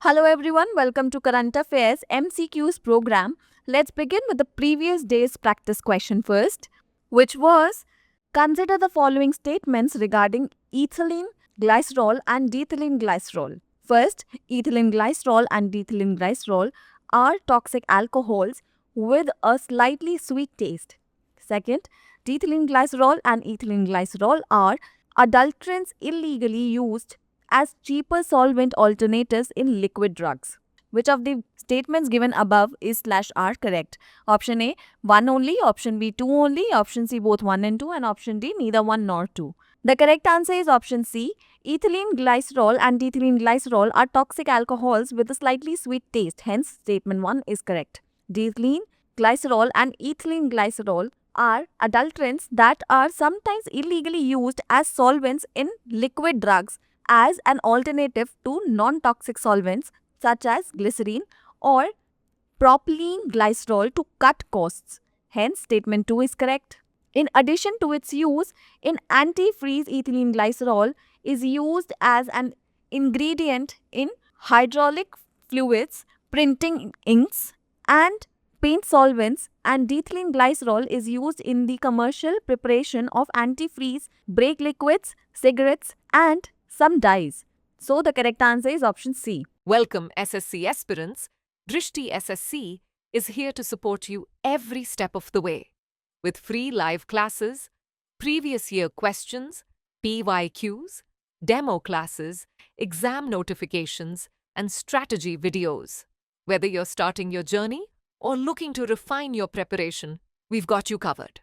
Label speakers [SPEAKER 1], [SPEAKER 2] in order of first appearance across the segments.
[SPEAKER 1] Hello everyone, welcome to Current Affairs MCQs program. Let's begin with the previous day's practice question first, which was consider the following statements regarding ethylene glycerol and diethylene glycerol. First, ethylene glycerol and diethylene glycerol are toxic alcohols with a slightly sweet taste. Second, diethylene glycerol and ethylene glycerol are adulterants illegally used as cheaper solvent alternatives in liquid drugs. Which of the statements given above is / are correct? Option A, 1 only, option B, 2 only, option C, both 1 and 2, and option D, neither 1 nor 2. The correct answer is option C. Ethylene glycerol and diethylene glycerol are toxic alcohols with a slightly sweet taste. Hence, statement 1 is correct. Diethylene glycerol and ethylene glycerol are adulterants that are sometimes illegally used as solvents in liquid drugs as an alternative to non-toxic solvents such as glycerine or propylene glycerol to cut costs. Hence, statement 2 is correct. In addition to its use in antifreeze, ethylene glycerol is used as an ingredient in hydraulic fluids, printing inks, and paint solvents, and diethylene glycerol is used in the commercial preparation of antifreeze, brake liquids, cigarettes, and some dyes. So the correct answer is option C.
[SPEAKER 2] Welcome SSC aspirants. Drishti SSC is here to support you every step of the way with free live classes, previous year questions, PYQs, demo classes, exam notifications, and strategy videos. Whether you're starting your journey or looking to refine your preparation, we've got you covered.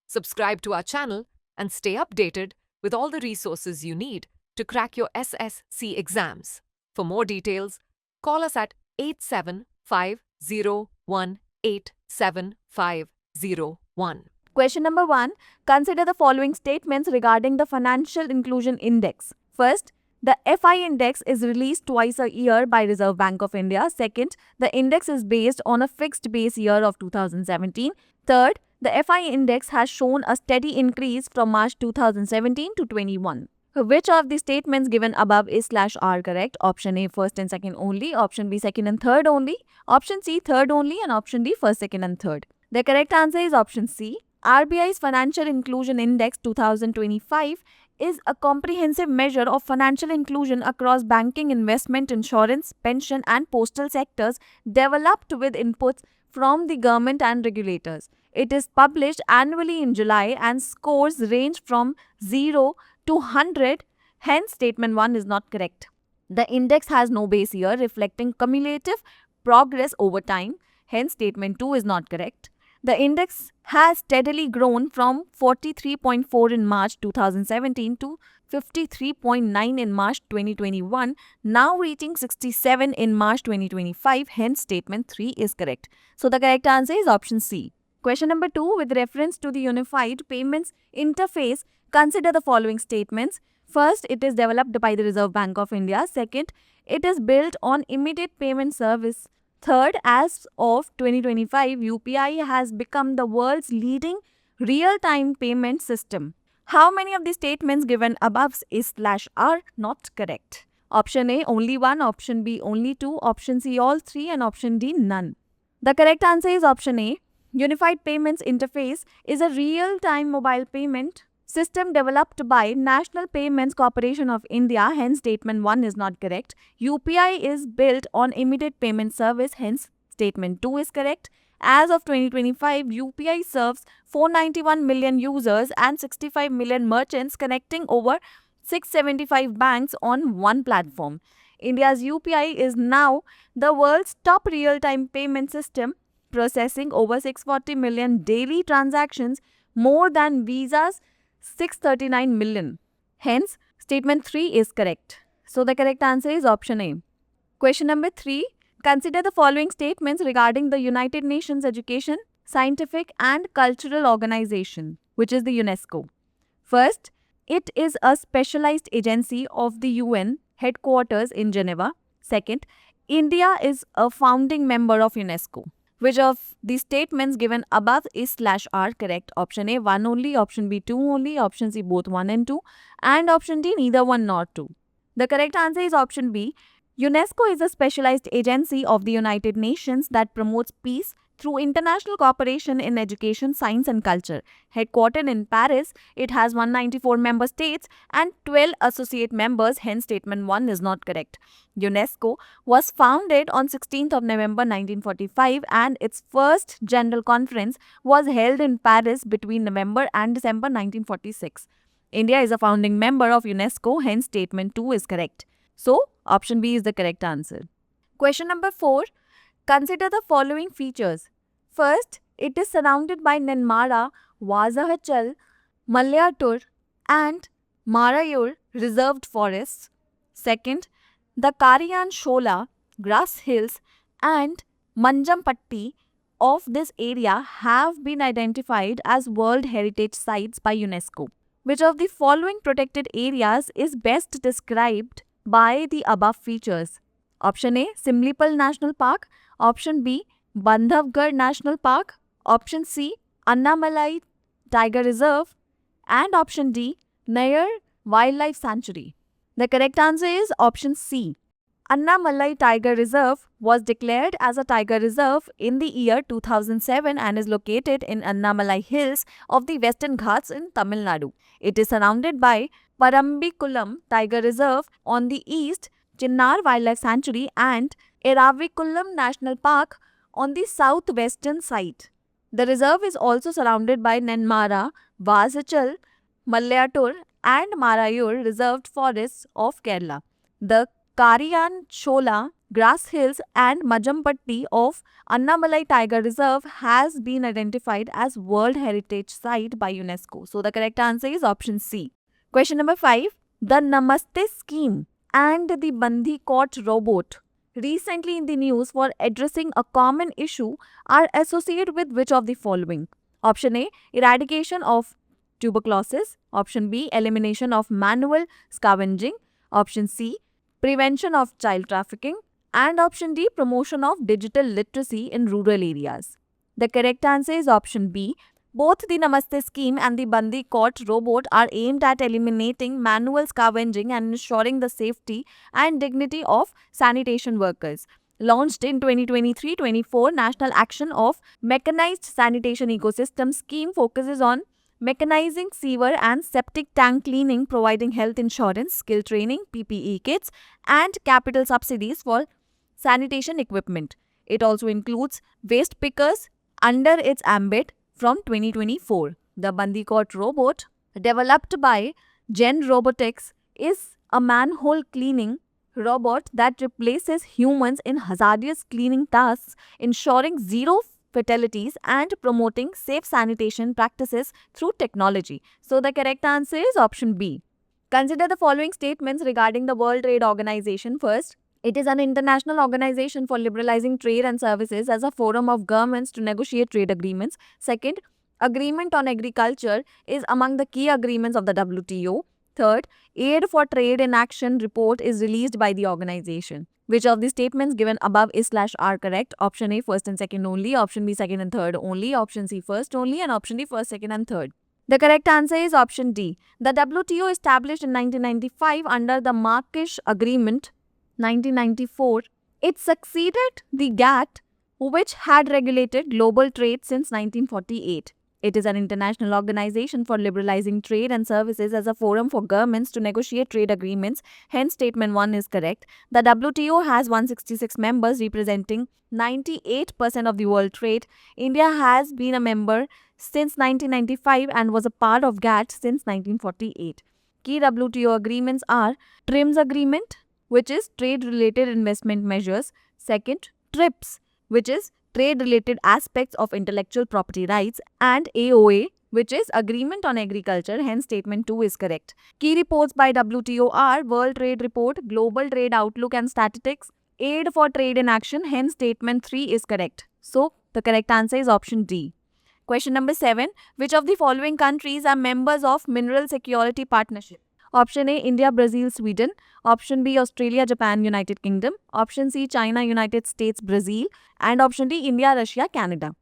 [SPEAKER 2] Subscribe to our channel and stay updated with all the resources you need to crack your SSC exams. For more details, call us at 8750187501.
[SPEAKER 1] Question number 1. Consider the following statements regarding the Financial Inclusion Index. First, the FI index is released twice a year by Reserve Bank of India. Second, the index is based on a fixed base year of 2017. Third, the FI index has shown a steady increase from March 2017 to 21. Which of the statements given above is / are correct? Option A, first and second only. Option B, second and third only. Option C, third only. And option D, first, second and third. The correct answer is option C. RBI's Financial Inclusion Index 2025 is a comprehensive measure of financial inclusion across banking, investment, insurance, pension, and postal sectors developed with inputs from the government and regulators. It is published annually in July and scores range from 0 to 100. Hence, statement 1 is not correct. The index has no base year reflecting cumulative progress over time. Hence, statement 2 is not correct. The index has steadily grown from 43.4 in March 2017 to 53.9 in March 2021, now reaching 67 in March 2025. Hence, statement 3 is correct. So, the correct answer is option C. Question number 2. With reference to the Unified Payments Interface, consider the following statements. First, it is developed by the Reserve Bank of India. Second, it is built on immediate payment service. Third, as of 2025, UPI has become the world's leading real-time payment system. How many of the statements given above is / are not correct? Option A, only 1. Option B, only 2. Option C, all 3. And option D, none. The correct answer is option A. Unified Payments Interface is a real-time mobile payment system developed by National Payments Corporation of India. Hence, statement 1 is not correct. UPI is built on immediate payment service. Hence, statement 2 is correct. As of 2025, UPI serves 491 million users and 65 million merchants, connecting over 675 banks on one platform. India's UPI is now the world's top real-time payment system, processing over 640 million daily transactions, more than Visa's 639 million. Hence, statement 3 is correct. So, the correct answer is option A. Question number 3. Consider the following statements regarding the United Nations Education, Scientific and Cultural Organization, which is the UNESCO. First, it is a specialized agency of the UN headquarters in Geneva. Second, India is a founding member of UNESCO. Which of the statements given above is / are correct? Option A, 1 only. Option B, 2 only. Option C, both 1 and 2. And option D, neither 1 nor 2. The correct answer is option B. UNESCO is a specialized agency of the United Nations that promotes peace through international cooperation in education, science, and culture. Headquartered in Paris, it has 194 member states and 12 associate members, hence statement 1 is not correct. UNESCO was founded on 16th of November 1945 and its first general conference was held in Paris between November and December 1946. India is a founding member of UNESCO, hence statement 2 is correct. So, option B is the correct answer. Question number 4. Consider the following features. First, it is surrounded by Nenmara, Vazahachal, Mallayatur and Marayur reserved forests. Second, the Kariyan Shola, Grass Hills and Manjampatti of this area have been identified as World Heritage Sites by UNESCO. Which of the following protected areas is best described by the above features? Option A, Simlipal National Park. Option B, Bandhavgarh National Park. Option C, Annamalai Tiger Reserve. And option D, Nayar Wildlife Sanctuary. The correct answer is option C. Annamalai Tiger Reserve was declared as a tiger reserve in the year 2007 and is located in Annamalai Hills of the Western Ghats in Tamil Nadu. It is surrounded by Parambikulam Tiger Reserve on the east, Chinnar Wildlife Sanctuary and Eravikulam National Park on the southwestern side. The reserve is also surrounded by Nenmara, Vazachal, Mallayatur and Marayur reserved forests of Kerala. The Kariyan Shola, Grass Hills and Majampatti of Annamalai Tiger Reserve has been identified as World Heritage Site by UNESCO. So the correct answer is option C. Question number 5. The Namaste scheme and the Bandhikot robot recently in the news for addressing a common issue are associated with which of the following? Option A, eradication of tuberculosis. Option B, elimination of manual scavenging. Option C, prevention of child trafficking. And option D, promotion of digital literacy in rural areas. The correct answer is option B. Both the Namaste scheme and the Bandhikot robot are aimed at eliminating manual scavenging and ensuring the safety and dignity of sanitation workers. Launched in 2023-24, National Action of Mechanized Sanitation Ecosystem scheme focuses on mechanizing sewer and septic tank cleaning, providing health insurance, skill training, PPE kits, and capital subsidies for sanitation equipment. It also includes waste pickers under its ambit from 2024. The Bandhikot robot, developed by Gen Robotics, is a manhole cleaning robot that replaces humans in hazardous cleaning tasks, ensuring zero fatalities and promoting safe sanitation practices through technology. So the correct answer is option B. Consider the following statements regarding the World Trade Organization. First, it is an international organization for liberalizing trade and services as a forum of governments to negotiate trade agreements. Second, agreement on agriculture is among the key agreements of the WTO. Third, Aid for Trade in Action report is released by the organization. Which of the statements given above is / are correct? Option A, first and second only. Option B, second and third only. Option C, first only. And option D, first, second and third. The correct answer is option D. The WTO established in 1995 under the Marrakesh Agreement 1994. It succeeded the GATT, which had regulated global trade since 1948. It is an international organization for liberalizing trade and services as a forum for governments to negotiate trade agreements. Hence, statement 1 is correct. The WTO has 166 members representing 98% of the world trade. India has been a member since 1995 and was a part of GATT since 1948. Key WTO agreements are TRIMS Agreement, which is trade-related investment measures. Second, TRIPS, which is trade-related aspects of intellectual property rights, and AOA, which is Agreement on Agriculture, hence statement 2 is correct. Key reports by WTO are World Trade Report, Global Trade Outlook and Statistics, Aid for Trade in Action, hence statement 3 is correct. So, the correct answer is option D. Question number 7. Which of the following countries are members of Mineral Security Partnership? Option A, India, Brazil, Sweden. Option B, Australia, Japan, United Kingdom. Option C, China, United States, Brazil. And option D, India, Russia, Canada.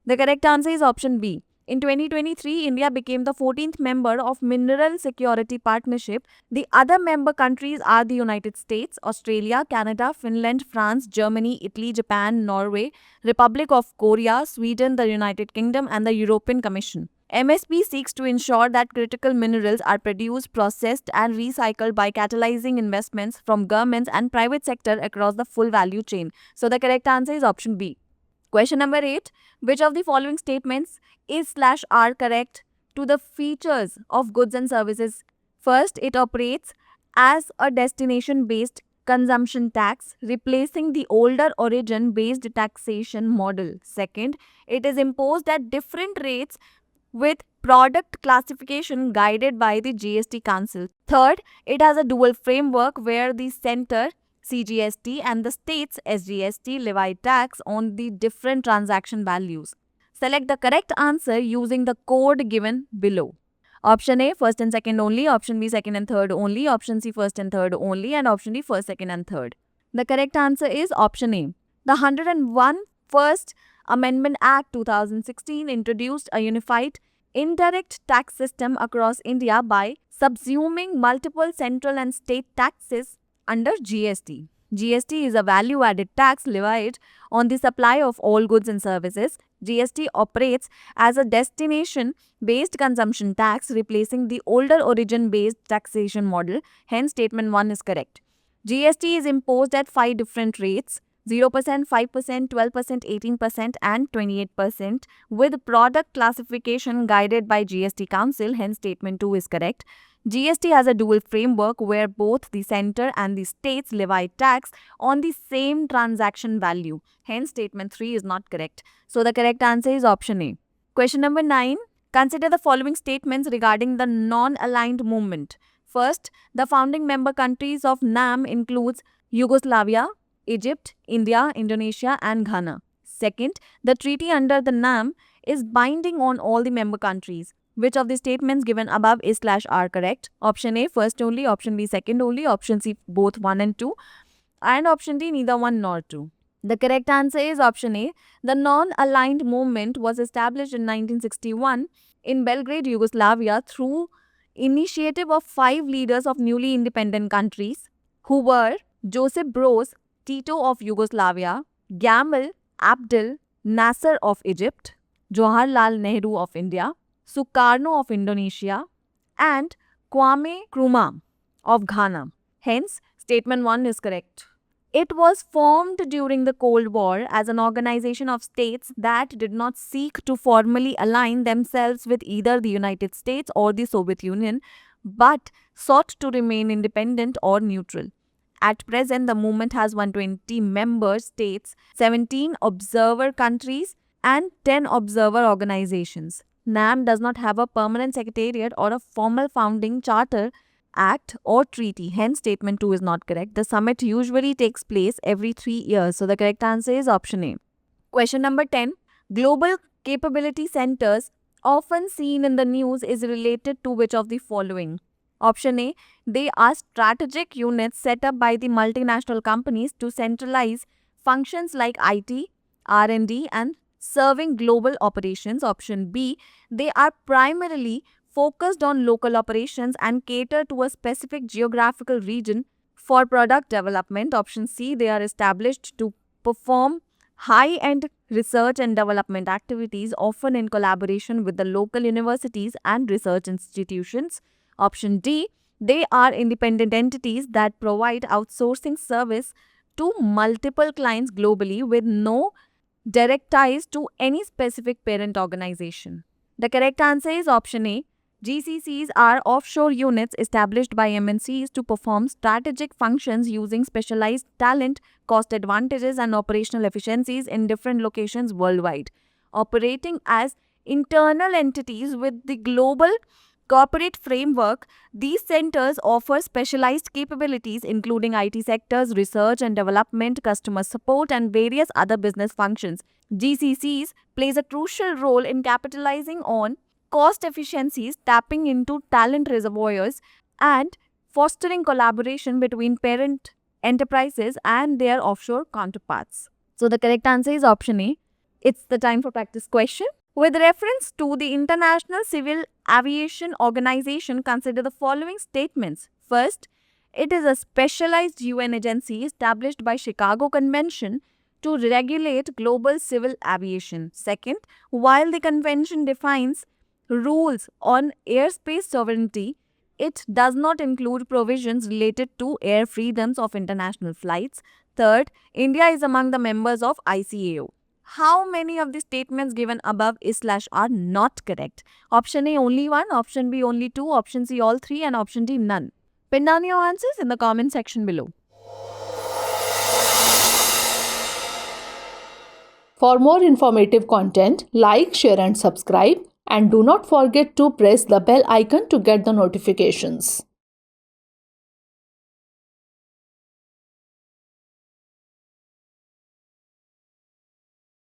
[SPEAKER 1] The correct answer is option B. In 2023, India became the 14th member of Mineral Security Partnership. The other member countries are the United States, Australia, Canada, Finland, France, Germany, Italy, Japan, Norway, Republic of Korea, Sweden, the United Kingdom, and the European Commission. MSP seeks to ensure that critical minerals are produced, processed, and recycled by catalyzing investments from governments and private sector across the full value chain. So the correct answer is option B. Question number 8. Which of the following statements is/are correct to the features of goods and services? First, it operates as a destination-based consumption tax, replacing the older origin-based taxation model. Second, it is imposed at different rates with product classification guided by the GST Council. Third, it has a dual framework where the center CGST and the states SGST levy tax on the different transaction values. Select the correct answer using the code given below. Option A, first and second only. Option B, second and third only. Option C, first and third only. And option D, first, second and third. The correct answer is option A. The 101 First Amendment Act 2016 introduced a unified indirect tax system across India by subsuming multiple central and state taxes under GST. GST is a value-added tax levied on the supply of all goods and services. GST operates as a destination-based consumption tax, replacing the older origin-based taxation model. Hence, statement 1 is correct. GST is imposed at 5 different rates: 0%, 5%, 12%, 18%, and 28%, with product classification guided by GST Council. Hence, statement 2 is correct. GST has a dual framework where both the center and the states levy tax on the same transaction value. Hence, statement 3 is not correct. So, the correct answer is option A. Question number 9. Consider the following statements regarding the non-aligned movement. First, the founding member countries of NAM includes Yugoslavia, Egypt, India, Indonesia, and Ghana. Second, the treaty under the NAM is binding on all the member countries. Which of the statements given above is/are correct? Option A, first only. Option B, second only. Option C, both 1 and 2. And option D, neither 1 nor 2. The correct answer is option A. The non-aligned movement was established in 1961 in Belgrade, Yugoslavia through initiative of 5 leaders of newly independent countries who were Josip Broz Tito of Yugoslavia, Gamal Abdel Nasser of Egypt, Jawaharlal Nehru of India, Sukarno of Indonesia, and Kwame Nkrumah of Ghana. Hence, statement 1 is correct. It was formed during the Cold War as an organization of states that did not seek to formally align themselves with either the United States or the Soviet Union, but sought to remain independent or neutral. At present, the movement has 120 member states, 17 observer countries, and 10 observer organizations. NAM does not have a permanent secretariat or a formal founding charter, act, or treaty. Hence, statement 2 is not correct. The summit usually takes place every 3 years. So, the correct answer is option A. Question number 10. Global capability centers often seen in the news is related to which of the following? Option A. They are strategic units set up by the multinational companies to centralize functions like IT, R&D, and serving global operations. Option B. They are primarily focused on local operations and cater to a specific geographical region for product development. Option C. They are established to perform high-end research and development activities, often in collaboration with the local universities and research institutions. Option D. They are independent entities that provide outsourcing service to multiple clients globally with no direct ties to any specific parent organization. The correct answer is option A. GCCs are offshore units established by MNCs to perform strategic functions using specialized talent, cost advantages, and operational efficiencies in different locations worldwide. Operating as internal entities with the global corporate framework, these centers offer specialized capabilities including IT sectors, research and development, customer support, and various other business functions. GCCs plays a crucial role in capitalizing on cost efficiencies, tapping into talent reservoirs, and fostering collaboration between parent enterprises and their offshore counterparts. So the correct answer is option A. It's the time for practice question. With reference to the International Civil Aviation Organization, consider the following statements. First, it is a specialized UN agency established by Chicago Convention to regulate global civil aviation. Second, while the convention defines rules on airspace sovereignty, it does not include provisions related to air freedoms of international flights. Third, India is among the members of ICAO. How many of the statements given above is/are not correct? Option A only 1, option B only 2, option C all 3 and option D none. Pin down your answers in the comment section below.
[SPEAKER 3] For more informative content, like, share and subscribe, and do not forget to press the bell icon to get the notifications.